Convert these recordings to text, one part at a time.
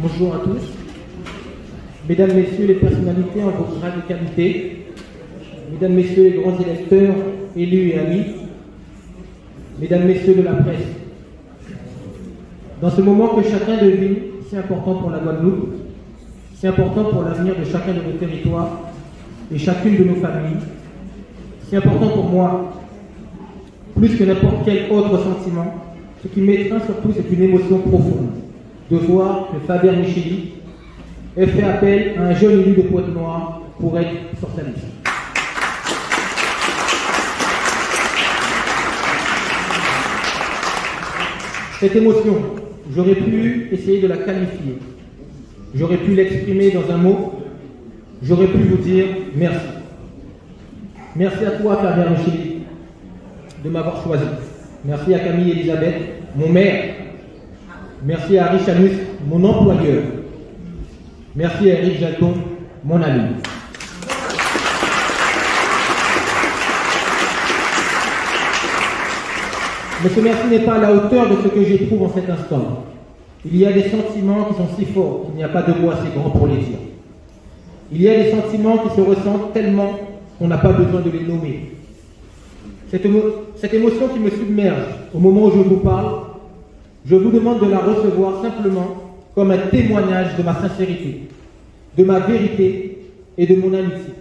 Bonjour à tous. Mesdames, Messieurs les personnalités en vos grades et qualités, Mesdames, Messieurs les grands électeurs, élus et amis, Mesdames, Messieurs de la presse, dans ce moment que chacun devine si important pour la Guadeloupe, si important pour l'avenir de chacun de nos territoires et chacune de nos familles, si important pour moi, plus que n'importe quel autre sentiment, ce qui m'étreint surtout, c'est une émotion profonde de voir que Faber Micheli ait fait appel à un jeune élu de Pointe-Noire pour être sur sa liste. Cette émotion, j'aurais pu essayer de la qualifier. J'aurais pu l'exprimer dans un mot. J'aurais pu vous dire merci. Merci à toi, Faber Micheli, de m'avoir choisi. Merci à Camille Elisabeth, mon maire. Merci à Harry Chanus, mon employeur. Merci à Eric Jalton, mon ami. Mais ce merci n'est pas à la hauteur de ce que j'éprouve en cet instant. Il y a des sentiments qui sont si forts qu'il n'y a pas de mots assez grands pour les dire. Il y a des sentiments qui se ressentent tellement qu'on n'a pas besoin de les nommer. Cette émotion qui me submerge au moment où je vous parle, je vous demande de la recevoir simplement comme un témoignage de ma sincérité, de ma vérité et de mon amitié.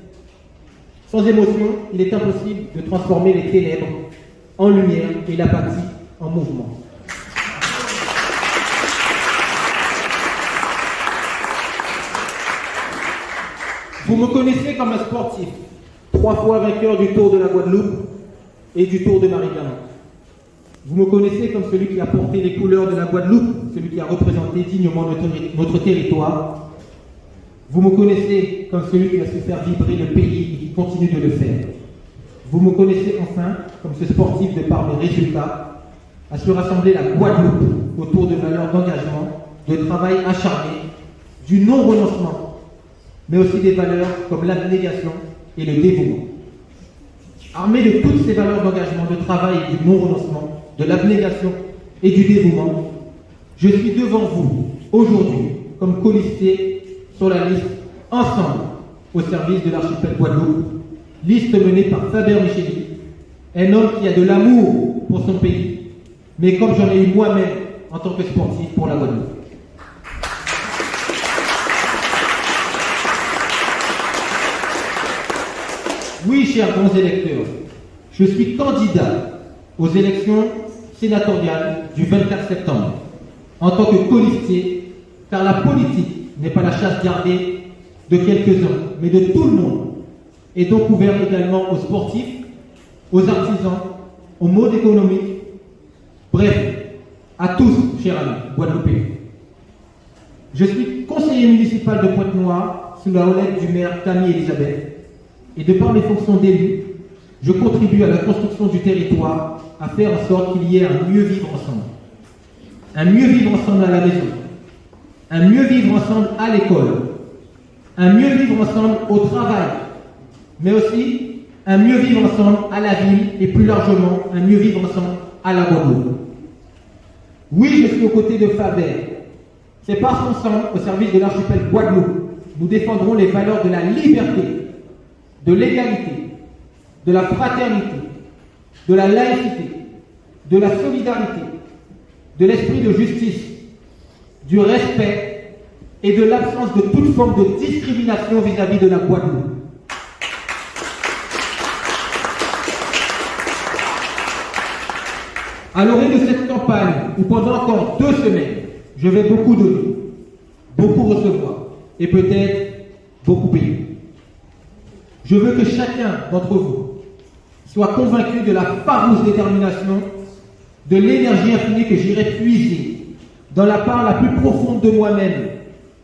Sans émotion, il est impossible de transformer les ténèbres en lumière et l'apathie en mouvement. Vous me connaissez comme un sportif, 3 fois vainqueur du Tour de la Guadeloupe et du Tour de Marie-Galante. Vous me connaissez comme celui qui a porté les couleurs de la Guadeloupe, celui qui a représenté dignement notre territoire. Vous me connaissez comme celui qui a su faire vibrer le pays et qui continue de le faire. Vous me connaissez enfin comme ce sportif de par mes résultats a su rassembler la Guadeloupe autour de valeurs d'engagement, de travail acharné, du non-renoncement, mais aussi des valeurs comme l'abnégation et le dévouement. Armé de toutes ces valeurs d'engagement, de travail et du non-renoncement, de l'abnégation et du dévouement, je suis devant vous aujourd'hui comme colistier sur la liste Ensemble au service de l'archipel Guadeloupe, liste menée par Faber Micheli, un homme qui a de l'amour pour son pays, mais comme j'en ai eu moi-même en tant que sportif pour la Guadeloupe. Oui, chers bons électeurs, je suis candidat aux élections sénatoriales du 24 septembre en tant que colistier, car la politique n'est pas la chasse gardée de quelques-uns, mais de tout le monde, et donc ouvert également aux sportifs, aux artisans, au monde économique, bref, à tous, chers amis guadeloupéens. Je suis conseiller municipal de Pointe-Noire sous la houlette du maire Camille Elisabeth, et de par mes fonctions d'élu, je contribue à la construction du territoire, à faire en sorte qu'il y ait un mieux vivre ensemble. Un mieux vivre ensemble à la maison, un mieux vivre ensemble à l'école, un mieux vivre ensemble au travail, mais aussi un mieux vivre ensemble à la ville et plus largement un mieux vivre ensemble à la Guadeloupe. Oui, je suis aux côtés de Faber. C'est parce qu'ensemble, au service de l'archipel Guadeloupe, nous défendrons les valeurs de la liberté, de l'égalité, de la fraternité, de la laïcité, de la solidarité, de l'esprit de justice, du respect et de l'absence de toute forme de discrimination vis-à-vis de la Guadeloupe. À l'orée de cette campagne, où pendant encore 2 semaines, je vais beaucoup donner, beaucoup recevoir et peut-être beaucoup payer. Je veux que chacun d'entre vous soit convaincu de la farouche détermination, de l'énergie infinie que j'irai puiser dans la part la plus profonde de moi-même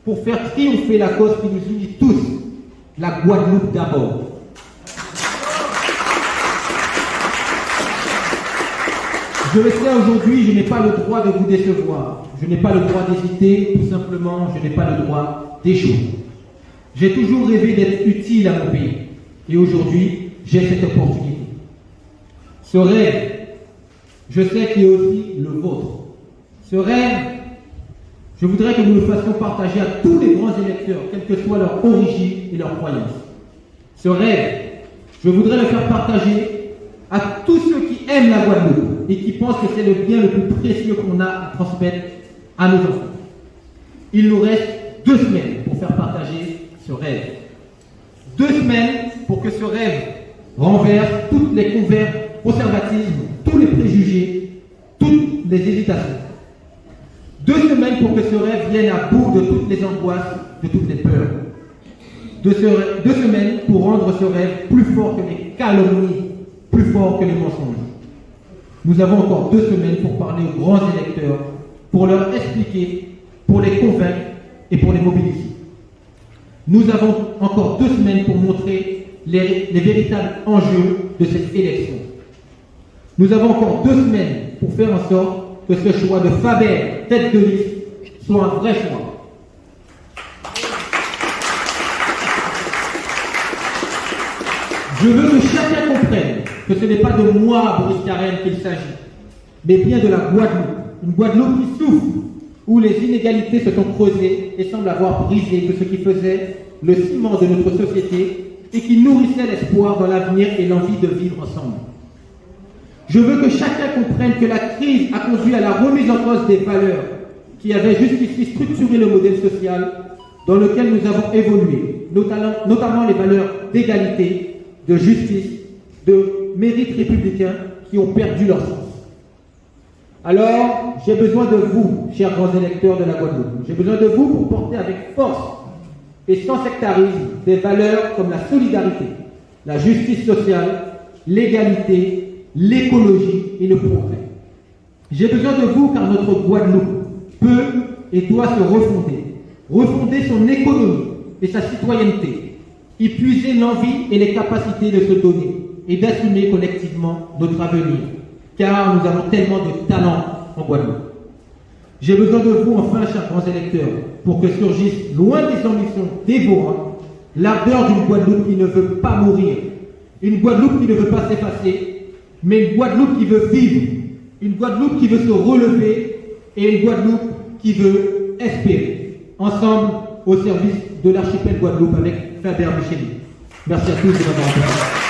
pour faire triompher la cause qui nous unit tous, la Guadeloupe d'abord. Je le sais aujourd'hui, je n'ai pas le droit de vous décevoir. Je n'ai pas le droit d'hésiter, tout simplement, je n'ai pas le droit d'échouer. J'ai toujours rêvé d'être utile à mon pays. Et aujourd'hui, j'ai cette opportunité. Ce rêve, je sais qu'il est aussi le vôtre. Ce rêve, je voudrais que nous le fassions partager à tous les grands électeurs, quelle que soit leur origine et leur croyance. Ce rêve, je voudrais le faire partager à tous ceux qui aiment la Guadeloupe et qui pensent que c'est le bien le plus précieux qu'on a à transmettre à nos enfants. Il nous reste 2 semaines pour faire partager ce rêve. 2 semaines pour que ce rêve renverse toutes les conservatismes, tous les préjugés, toutes les hésitations. 2 semaines pour que ce rêve vienne à bout de toutes les angoisses, de toutes les peurs. 2 semaines pour rendre ce rêve plus fort que les calomnies, plus fort que les mensonges. Nous avons encore 2 semaines pour parler aux grands électeurs, pour leur expliquer, pour les convaincre et pour les mobiliser. Nous avons encore 2 semaines pour montrer les véritables enjeux de cette élection. Nous avons encore 2 semaines pour faire en sorte que ce choix de Faber, tête de liste, soit un vrai choix. Je veux que chacun comprenne que ce n'est pas de moi, Boris Carène, qu'il s'agit, mais bien de la Guadeloupe. Une Guadeloupe qui souffre, où les inégalités se sont creusées et semblent avoir brisé tout ce qui faisait le ciment de notre société et qui nourrissait l'espoir dans l'avenir et l'envie de vivre ensemble. Je veux que chacun comprenne que la crise a conduit à la remise en cause des valeurs qui avaient jusqu'ici structuré le modèle social dans lequel nous avons évolué, notamment les valeurs d'égalité, de justice, de mérite républicain qui ont perdu leur sens. Alors, j'ai besoin de vous, chers grands électeurs de la Guadeloupe. J'ai besoin de vous pour porter avec force et sans sectarisme des valeurs comme la solidarité, la justice sociale, l'égalité, l'écologie et le progrès. J'ai besoin de vous car notre Guadeloupe peut et doit se refonder son économie et sa citoyenneté, épuiser l'envie et les capacités de se donner et d'assumer collectivement notre avenir, car nous avons tellement de talents en Guadeloupe. J'ai besoin de vous, enfin, chers grands électeurs, pour que surgisse, loin des ambitions dévorantes, l'ardeur d'une Guadeloupe qui ne veut pas mourir, une Guadeloupe qui ne veut pas s'effacer, mais une Guadeloupe qui veut vivre, une Guadeloupe qui veut se relever et une Guadeloupe qui veut espérer. Ensemble, au service de l'archipel Guadeloupe avec Faber Micheli. Merci à tous de m'avoir entendu.